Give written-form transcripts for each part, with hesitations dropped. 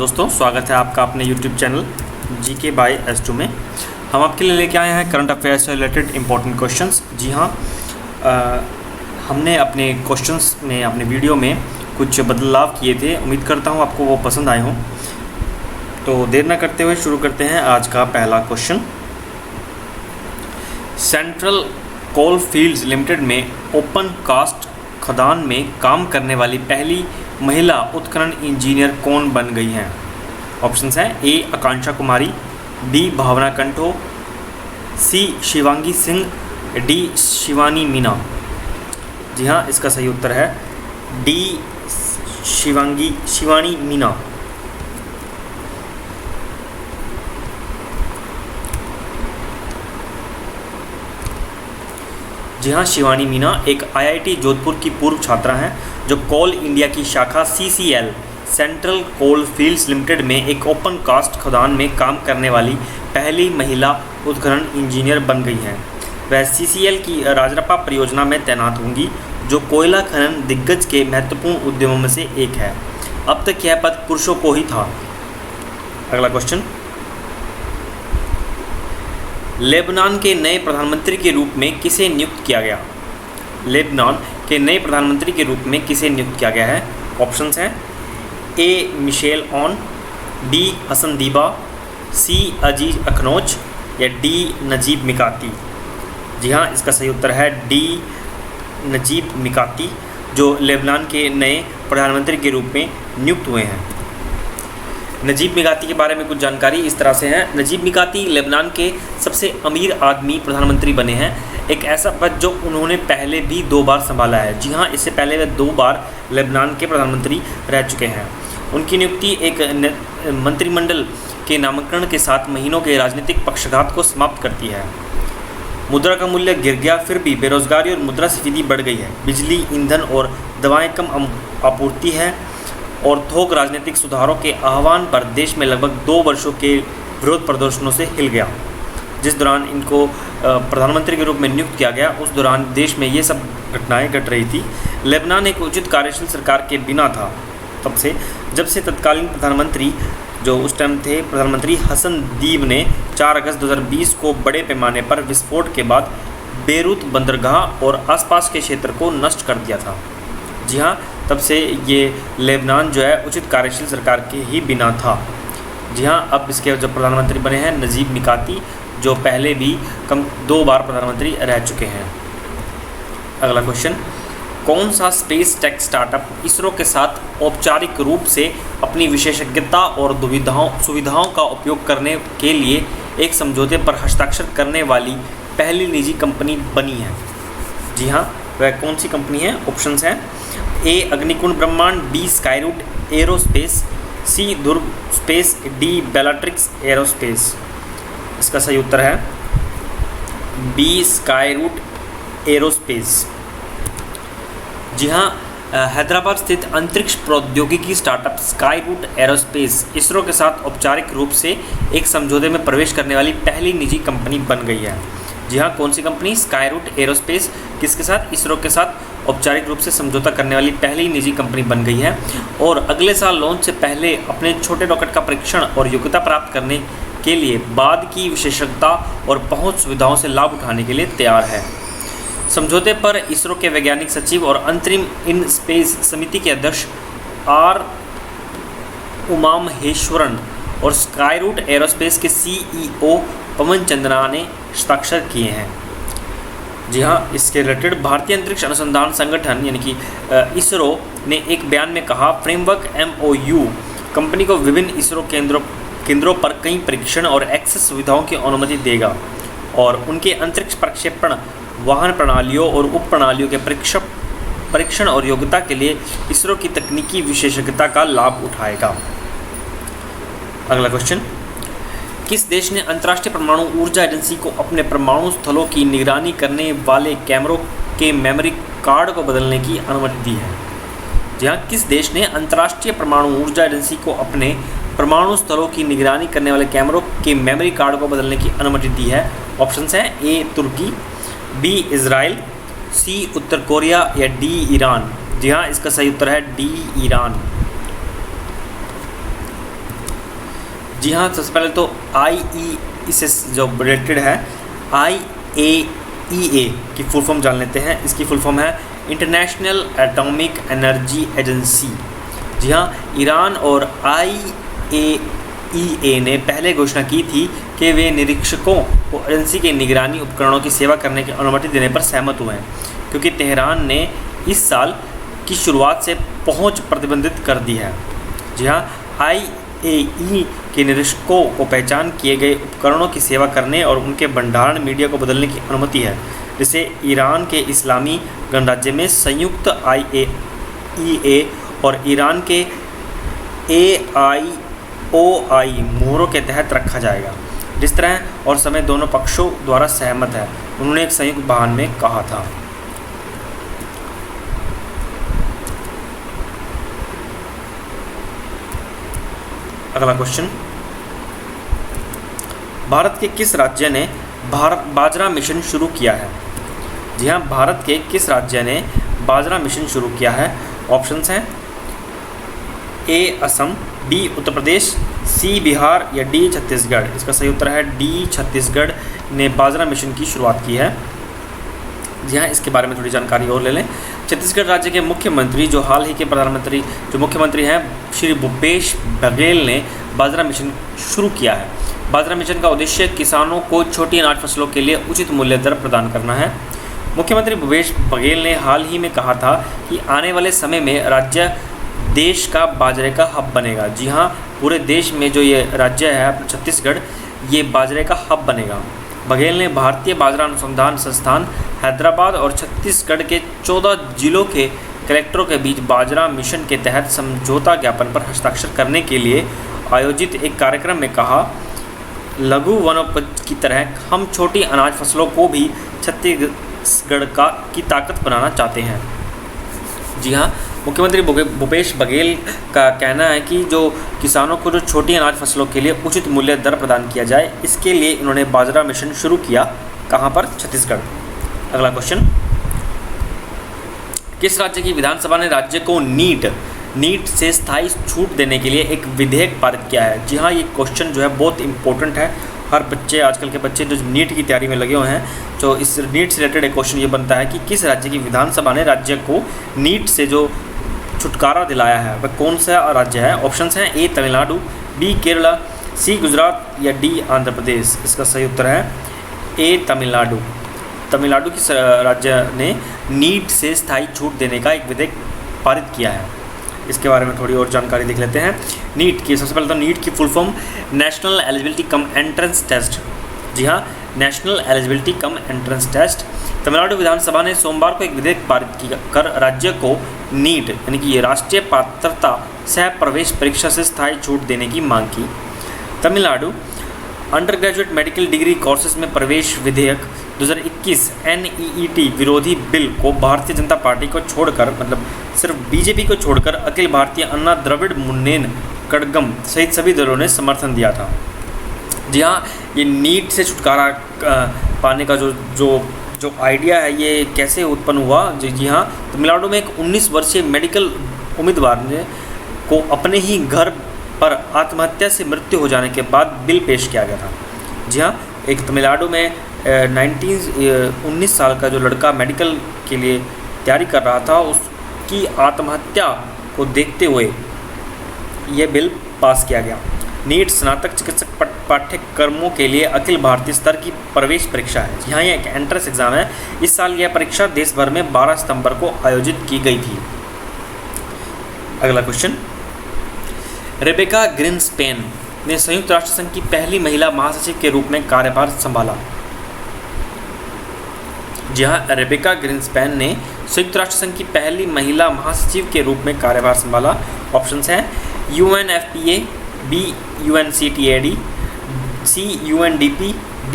दोस्तों, स्वागत है आपका अपने YouTube channel GK bye S2 में। हम आपके लिए लेके आए हैं करंट अफेयर्स से रिलेटेड इंपॉर्टेंट क्वेश्चंस। जी हाँ, हमने अपने क्वेश्चंस में, अपने वीडियो में कुछ बदलाव किए थे। उम्मीद करता हूँ आपको वो पसंद आए हों। तो देर न करते हुए शुरू करते हैं आज का पहला question. Central coal fields limited में ओपन कास्ट खदान में काम करने वाली पहली महिला उत्खनन इंजीनियर कौन बन गई हैं? ऑप्शंस हैं ए आकांक्षा कुमारी, बी भावना कंठो, सी शिवांगी सिंह, डी शिवानी मीना। जी हाँ, इसका सही उत्तर है डी शिवानी मीना। जी हाँ, शिवानी मीना एक IIT जोधपुर की पूर्व छात्रा हैं जो कोल इंडिया की शाखा CCL central coal fields limited में एक ओपन कास्ट खदान में काम करने वाली पहली महिला उत्खनन इंजीनियर बन गई हैं। वह CCL की राजरप्पा परियोजना में तैनात होंगी जो कोयला खनन दिग्गज के महत्वपूर्ण उद्यमों में से एक है। अब तक यह पद पुरुषों को ही था। अगला क्वेश्चन, लेबनान के नए प्रधानमंत्री के रूप में किसे नियुक्त किया गया? लेबनान के नए प्रधानमंत्री के रूप में किसे नियुक्त किया गया है? ऑप्शंस हैं ए मिशेल ऑन, बी हसन दीबा, सी अजीज अखनौज या डी नजीब मिकाती। जी हाँ, इसका सही उत्तर है डी नजीब मिकाती, जो लेबनान के नए प्रधानमंत्री के रूप में नियुक्त हुए हैं। नजीब मिकाती के बारे में कुछ जानकारी इस तरह से है। नजीब मिकाती लेबनान के सबसे अमीर आदमी प्रधानमंत्री बने हैं। एक ऐसा पद जो उन्होंने पहले भी 2 बार संभाला है। जी हाँ, इससे पहले वे 2 बार लेबनान के प्रधानमंत्री रह चुके हैं। उनकी नियुक्ति एक मंत्रिमंडल के नामकरण के साथ महीनों के राजनीतिक पक्षघात को समाप्त करती है। मुद्रा का मूल्य गिर गया, फिर भी बेरोजगारी और मुद्रास्फीति बढ़ गई है। बिजली, ईंधन और दवाएं कम आपूर्ति है और थोक राजनीतिक सुधारों के आह्वान पर देश में लगभग 2 वर्षों के विरोध प्रदर्शनों से हिल गया। जिस दौरान इनको प्रधानमंत्री के रूप में नियुक्त किया गया, उस दौरान देश में ये सब घटनाएं घट रही थी। लेबनान एक उचित कार्यशील सरकार के बिना था जब से तत्कालीन प्रधानमंत्री जो उस टाइम थे प्रधानमंत्री हसन दीब ने 4 अगस्त 2020 को बड़े पैमाने पर विस्फोट के बाद बेरूत बंदरगाह और आसपास के क्षेत्र को नष्ट कर दिया था। जी हाँ, तब से ये लेबनान जो है उचित कार्यशील सरकार के ही बिना था। जी हाँ, अब इसके जो प्रधानमंत्री बने हैं नजीब मिकाती, जो पहले भी 2 बार प्रधानमंत्री रह चुके हैं। अगला क्वेश्चन, कौन सा स्पेस टेक स्टार्टअप इसरो के साथ औपचारिक रूप से अपनी विशेषज्ञता और सुविधाओं का उपयोग करने के लिए एक समझौते पर हस्ताक्षर करने वाली पहली निजी कंपनी बनी है? जी हाँ, वह कौन सी कंपनी है? ऑप्शंस हैं ए अग्निकुंड ब्रह्मांड, बी स्काईरूट एरोस्पेस, सी ध्रुव स्पेस, डी बेलाट्रिक्स एरोस्पेस। इसका सही उत्तर है बी स्काईरूट एरोस्पेस। जी हाँ, हैदराबाद स्थित अंतरिक्ष प्रौद्योगिकी स्टार्टअप स्काईरूट एरोस्पेस इसरो के साथ औपचारिक रूप से एक समझौते में प्रवेश करने वाली पहली निजी कंपनी बन गई है। जी हाँ, कौन सी कंपनी? स्काईरूट एरोस्पेस किसके साथ? इसरो के साथ औपचारिक रूप से समझौता करने वाली पहली निजी कंपनी बन गई है और अगले साल लॉन्च से पहले अपने छोटे रॉकेट का परीक्षण और योग्यता प्राप्त करने के लिए बाद की विशेषज्ञता और पहुंच सुविधाओं से लाभ उठाने के लिए तैयार है। समझौते पर इसरो के वैज्ञानिक सचिव और अंतरिम इन स्पेस समिति के अध्यक्ष आर उमामहेश्वरन और स्काईरूट एरोस्पेस के CEO पवन चंद्रा ने हस्ताक्षर किए हैं। जी हाँ, इसके रिलेटेड भारतीय अंतरिक्ष अनुसंधान संगठन यानी कि इसरो ने एक बयान में कहा, फ्रेमवर्क MOU कंपनी को विभिन्न इसरो केंद्रों पर कई परीक्षण और एक्सेस सुविधाओं की अनुमति देगा और उनके अंतरिक्ष प्रक्षेपण वाहन प्रणालियों और उप प्रणालियों के परीक्षण और योग्यता के लिए इसरो की तकनीकी विशेषज्ञता का लाभ उठाएगा। अगला क्वेश्चन, किस देश ने अंतर्राष्ट्रीय परमाणु ऊर्जा एजेंसी को अपने परमाणु स्थलों की निगरानी करने वाले कैमरों के मेमोरी कार्ड को बदलने की अनुमति दी है? जी हाँ, किस देश ने अंतर्राष्ट्रीय परमाणु ऊर्जा एजेंसी को अपने परमाणु स्थलों की निगरानी करने वाले कैमरों के मेमोरी कार्ड को बदलने की अनुमति दी है? ऑप्शंस हैं ए तुर्की, बी इजराइल, सी उत्तर कोरिया या डी ईरान। जी हाँ, इसका सही उत्तर है डी ईरान। जी हाँ, सबसे पहले तो IE इससे जो रिलेटेड है, IAEA की फुल फॉर्म जान लेते हैं। इसकी फुल फॉर्म है इंटरनेशनल एटॉमिक एनर्जी एजेंसी। जी हाँ, ईरान और IAEA ने पहले घोषणा की थी कि वे निरीक्षकों को एजेंसी के निगरानी उपकरणों की सेवा करने की अनुमति देने पर सहमत हुए हैं, क्योंकि तेहरान ने इस साल की शुरुआत से पहुंच प्रतिबंधित कर दी है। जी हाँ, IAEA के निरीक्षकों को पहचान किए गए उपकरणों की सेवा करने और उनके भंडारण मीडिया को बदलने की अनुमति है, जिसे ईरान के इस्लामी गणराज्य में संयुक्त IAEA और ईरान के AIOI मोहरों के तहत रखा जाएगा, जिस तरह और समय दोनों पक्षों द्वारा सहमत है, उन्होंने एक संयुक्त बयान में कहा था। अगला क्वेश्चन, भारत के किस राज्य ने बाजरा मिशन शुरू किया है? जी हाँ, भारत के किस राज्य ने बाजरा मिशन शुरू किया है? ऑप्शंस हैं A Assam, B Uttar Pradesh, C Bihar या D छत्तीसगढ़। इसका सही उत्तर है D छत्तीसगढ़ ने बाजरा मिशन की शुरुआत की है। जी हाँ, इसके बारे में थोड़ी जानकारी और ले लें। छत्तीसगढ़ राज्य के मुख्यमंत्री जो हाल ही के मुख्यमंत्री हैं श्री भूपेश बघेल ने बाजरा मिशन शुरू किया है। बाजरा मिशन का उद्देश्य किसानों को छोटी अनाज फसलों के लिए उचित मूल्य दर प्रदान करना है। मुख्यमंत्री भूपेश बघेल ने हाल ही में कहा था कि आने वाले समय में राज्य देश का बाजरे का हब बनेगा। जी हाँ, पूरे देश में जो ये राज्य है छत्तीसगढ़, ये बाजरे का हब बनेगा। बघेल ने भारतीय बाजरा अनुसंधान संस्थान हैदराबाद और छत्तीसगढ़ के 14 जिलों के कलेक्टरों के बीच बाजरा मिशन के तहत समझौता ज्ञापन पर हस्ताक्षर करने के लिए आयोजित एक कार्यक्रम में कहा, लघु वनोपज की तरह हम छोटी अनाज फसलों को भी छत्तीसगढ़ की ताकत बनाना चाहते हैं। जी हाँ, मुख्यमंत्री भूपेश बघेल का कहना है कि जो किसानों को जो छोटी अनाज फसलों के लिए उचित मूल्य दर प्रदान किया जाए, इसके लिए इन्होंने बाजरा मिशन शुरू किया। कहाँ पर? छत्तीसगढ़। अगला क्वेश्चन, किस राज्य की विधानसभा ने राज्य को नीट से स्थायी छूट देने के लिए एक विधेयक पारित किया है? जी हाँ, ये क्वेश्चन जो है बहुत इंपॉर्टेंट है। हर बच्चे, आजकल के बच्चे जो नीट की तैयारी में लगे हुए हैं, तो इस नीट से रिलेटेड एक क्वेश्चन ये बनता है कि किस राज्य की विधानसभा ने राज्य को नीट से जो छुटकारा दिलाया है वह कौन सा राज्य है? ऑप्शंस हैं A Tamil Nadu, B Kerala, C Gujarat या D आंध्र प्रदेश। इसका सही उत्तर है A तमिलनाडु। तमिलनाडु की राज्य ने नीट से स्थायी छूट देने का एक विधेयक पारित किया है। इसके बारे में थोड़ी और जानकारी देख लेते हैं। नीट की, सबसे पहले तो नीट की full form national eligibility cum entrance test. जी हाँ, national eligibility cum entrance test. Tamil Nadu विधानसभा ने सोमवार को एक विधेयक पारित कर राज्य को नीट यानी कि ये राष्ट्रीय पात्रता सह प्रवेश परीक्षा से स्थायी छूट देने की मांग की। Tamil Nadu under graduate medical degree courses में प्रवेश विधेयक 2021 NEET विरोधी बिल को भारतीय जनता पार्टी को छोड़कर, मतलब सिर्फ बीजेपी को छोड़कर, अखिल भारतीय अन्ना द्रविड़ मुन्नेन कड़गम सहित सभी दलों ने समर्थन दिया था। जी हाँ, ये नीट से छुटकारा पाने का जो आइडिया है ये कैसे उत्पन्न हुआ? जी हाँ, तमिलनाडु में एक 19 वर्षीय मेडिकल उम्मीदवार ने को अपने ही घर पर आत्महत्या से मृत्यु हो जाने के बाद बिल पेश किया गया था। जी हाँ, एक तमिलनाडु में 19 साल का जो लड़का मेडिकल के लिए तैयारी कर रहा था, उसकी आत्महत्या को देखते हुए यह बिल पास किया गया। नीट स्नातक चिकित्सक पाठ्यक्रमों के लिए अखिल भारतीय स्तर की प्रवेश परीक्षा है। यहाँ यह एक एंट्रेंस एग्ज़ाम है। इस साल यह परीक्षा देश भर में 12 सितंबर को आयोजित की गई थी। अगला क्वेश्चन, रेबेका ग्रिन्सपेन ने संयुक्त राष्ट्र संघ की पहली महिला महासचिव के रूप में कार्यभार संभाला। जी हाँ, रेबेका ग्रिन्सपेन ने संयुक्त राष्ट्र संघ की पहली महिला महासचिव के रूप में कार्यभार संभाला। ऑप्शंस हैं UNFPA, B UNCTAD, C UNDP, D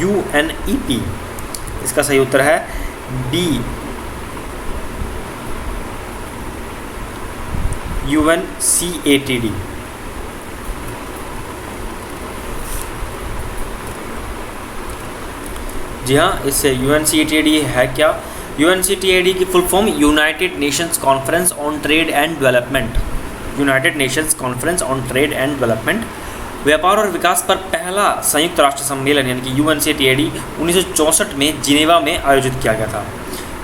UNEP। इसका सही उत्तर है B UNCATD। जी हाँ, इससे UNCTAD है क्या? UNCTAD की full form United Nations conference on trade and development. United Nations conference on trade and development. व्यापार और विकास पर पहला संयुक्त राष्ट्र सम्मेलन यानी कि UNCTAD 1964 में जिनेवा में आयोजित किया गया था।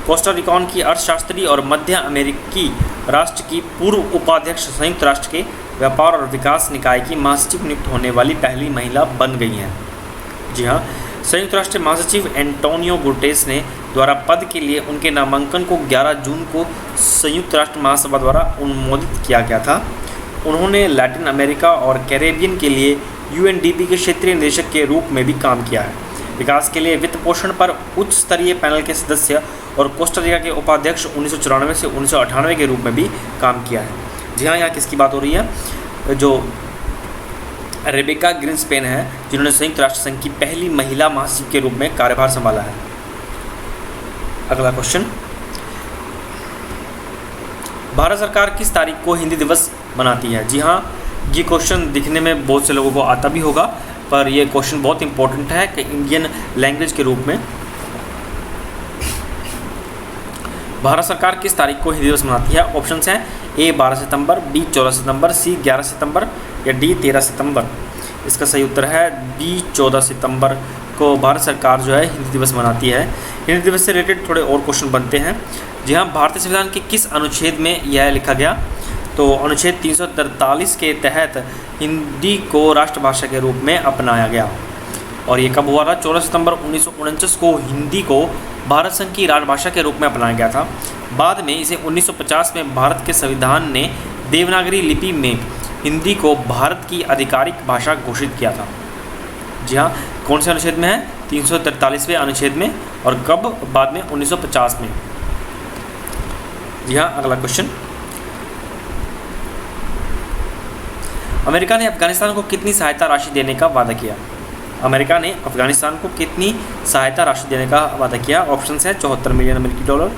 कोस्टा रिकॉन की अर्थशास्त्री और मध्य अमेरिकी राष्ट्र की पूर्व उपाध्यक्ष संयुक्त राष्ट्र के व्यापार और विकास निकाय की महासचिव नियुक्त होने वाली पहली महिला बन गई हैं। जी हाँ, संयुक्त राष्ट्र महासचिव एंटोनियो गुटेरेस ने द्वारा पद के लिए उनके नामांकन को 11 जून को संयुक्त राष्ट्र महासभा द्वारा अनुमोदित किया गया था। उन्होंने लैटिन अमेरिका और कैरेबियन के लिए UNDP के क्षेत्रीय निदेशक के रूप में भी काम किया है। विकास के लिए वित्त पोषण पर उच्च स्तरीय पैनल के सदस्य और कोस्टा रिका के उपाध्यक्ष 1994 से 1998 के रूप में भी काम किया है। जी हाँ, यहाँ किसकी बात हो रही है? जो रेबेका ग्रिन्सपेन है, जिन्होंने संयुक्त राष्ट्र संघ की पहली महिला महासचिव के रूप में कार्यभार संभाला है। अगला क्वेश्चन, भारत सरकार किस तारीख को हिंदी दिवस मनाती है? जी हाँ, ये क्वेश्चन दिखने में बहुत से लोगों को आता भी होगा, पर यह क्वेश्चन बहुत इंपॉर्टेंट है कि इंडियन लैंग्वेज के रूप में भारत सरकार किस तारीख को हिंदी दिवस मनाती है? ऑप्शंस हैं A 12 September, B 14 September, C 11 सितंबर या D 13 सितंबर। इसका सही उत्तर है B 14 सितंबर को भारत सरकार जो है हिंदी दिवस मनाती है। हिंदी दिवस से रिलेटेड थोड़े और क्वेश्चन बनते हैं। जी हाँ, भारतीय संविधान के किस अनुच्छेद में यह लिखा गया? तो अनुच्छेद 343 के तहत हिंदी को राष्ट्रभाषा के रूप में अपनाया गया। और ये कब हुआ था? 14 सितंबर 1949 को हिंदी को भारत संघ की राजभाषा के रूप में अपनाया गया था। बाद में इसे 1950 में भारत के संविधान ने देवनागरी लिपि में हिंदी को भारत की आधिकारिक भाषा घोषित किया था। जी हाँ, कौन से अनुच्छेद में है? 343वें अनुच्छेद में। और कब? बाद में 1950 में। जी हाँ, अगला क्वेश्चन, अमेरिका ने अफगानिस्तान को कितनी सहायता राशि देने का वादा किया? अमेरिका ने अफगानिस्तान को कितनी सहायता राशि देने का वादा किया? ऑप्शंस है 74 मिलियन अमेरिकी डॉलर,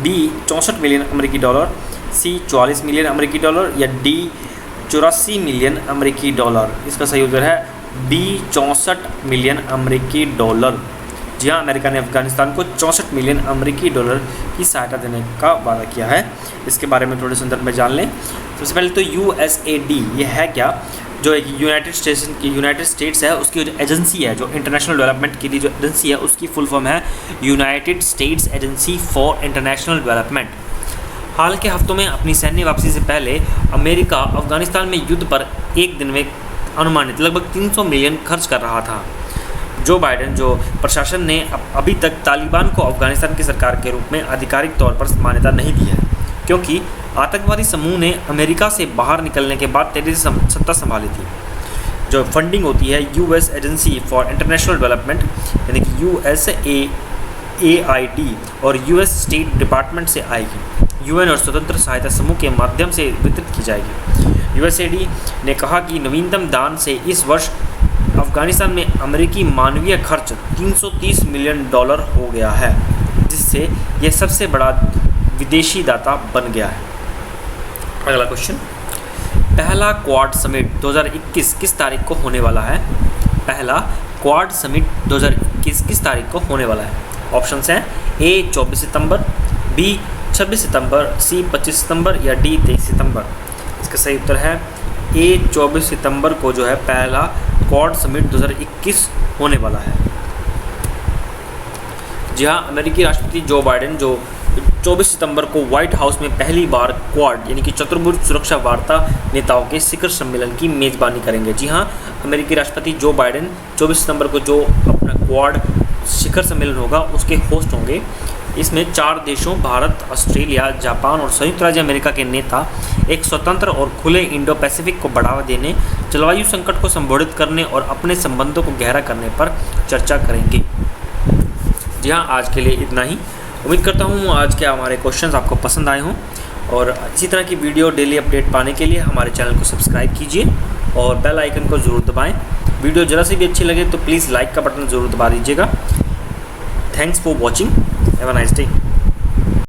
B 64 मिलियन अमेरिकी डॉलर, C 44 मिलियन अमेरिकी डॉलर या D 84 मिलियन अमेरिकी डॉलर। इसका सही उत्तर है B 64 मिलियन अमेरिकी डॉलर। जी हाँ, अमेरिका ने अफगानिस्तान को 64 मिलियन अमेरिकी डॉलर की सहायता देने का वादा किया है। इसके बारे में थोड़े संदर्भ में जान लें। सबसे पहले तो USAID ये है क्या? जो एक यूनाइटेड स्टेट्स है उसकी जो एजेंसी है, जो इंटरनेशनल डेवलपमेंट के लिए जो एजेंसी है, उसकी फुल फॉर्म है United States agency for international development. हाल के हफ्तों में अपनी सैन्य वापसी से पहले अमेरिका अफगानिस्तान में युद्ध पर एक दिन में अनुमानित लगभग 300 मिलियन खर्च कर रहा था। जो बाइडेन जो प्रशासन ने अभी तक तालिबान को अफगानिस्तान की सरकार के रूप में आधिकारिक तौर पर मान्यता नहीं दी है, क्योंकि आतंकवादी समूह ने अमेरिका से बाहर निकलने के बाद तेजी से सत्ता संभाली थी। जो फंडिंग होती है US agency for international development यानी कि USAID और US स्टेट डिपार्टमेंट से आएगी। UN और स्वतंत्र सहायता समूह के माध्यम से वितरित की जाएगी। USAID ने कहा कि नवीनतम दान से इस वर्ष अफगानिस्तान में अमेरिकी मानवीय खर्च 330 मिलियन डॉलर हो गया है, जिससे यह सबसे बड़ा विदेशी दाता बन गया है। अगला क्वेश्चन, पहला क्वाड समिट 2021 किस तारीख को होने वाला है? पहला क्वाड समिट 2021 किस तारीख को होने वाला है? ऑप्शंस हैं A 24 September, B 26 September, C 25 सितंबर या D 23 सितंबर। इसका सही उत्तर है A 24 सितंबर को जो है पहला क्वाड समिट 2021 होने वाला है। जी हाँ, अमेरिकी राष्ट्रपति जो बाइडेन जो 24 सितंबर को व्हाइट हाउस में पहली बार क्वाड यानी कि चतुर्भुज सुरक्षा वार्ता नेताओं के शिखर सम्मेलन की मेज़बानी करेंगे। जी हाँ, अमेरिकी राष्ट्रपति जो बाइडेन 24 सितंबर को जो अपना क्वाड शिखर सम्मेलन होगा उसके होस्ट होंगे। इसमें 4 देशों भारत, ऑस्ट्रेलिया, जापान और संयुक्त राज्य अमेरिका के नेता एक स्वतंत्र और खुले इंडो पैसिफिक को बढ़ावा देने, जलवायु संकट को संबोधित करने और अपने संबंधों को गहरा करने पर चर्चा करेंगे। जी हाँ, आज के लिए इतना ही। उम्मीद करता हूँ आज के हमारे क्वेश्चंस आपको पसंद आए हों, और इसी तरह की वीडियो डेली अपडेट पाने के लिए हमारे चैनल को सब्सक्राइब कीजिए और बेल आइकन को ज़रूर दबाएं। वीडियो ज़रा सी भी अच्छी लगे तो प्लीज़ लाइक का बटन ज़रूर दबा दीजिएगा। Thanks for watching, have a nice day.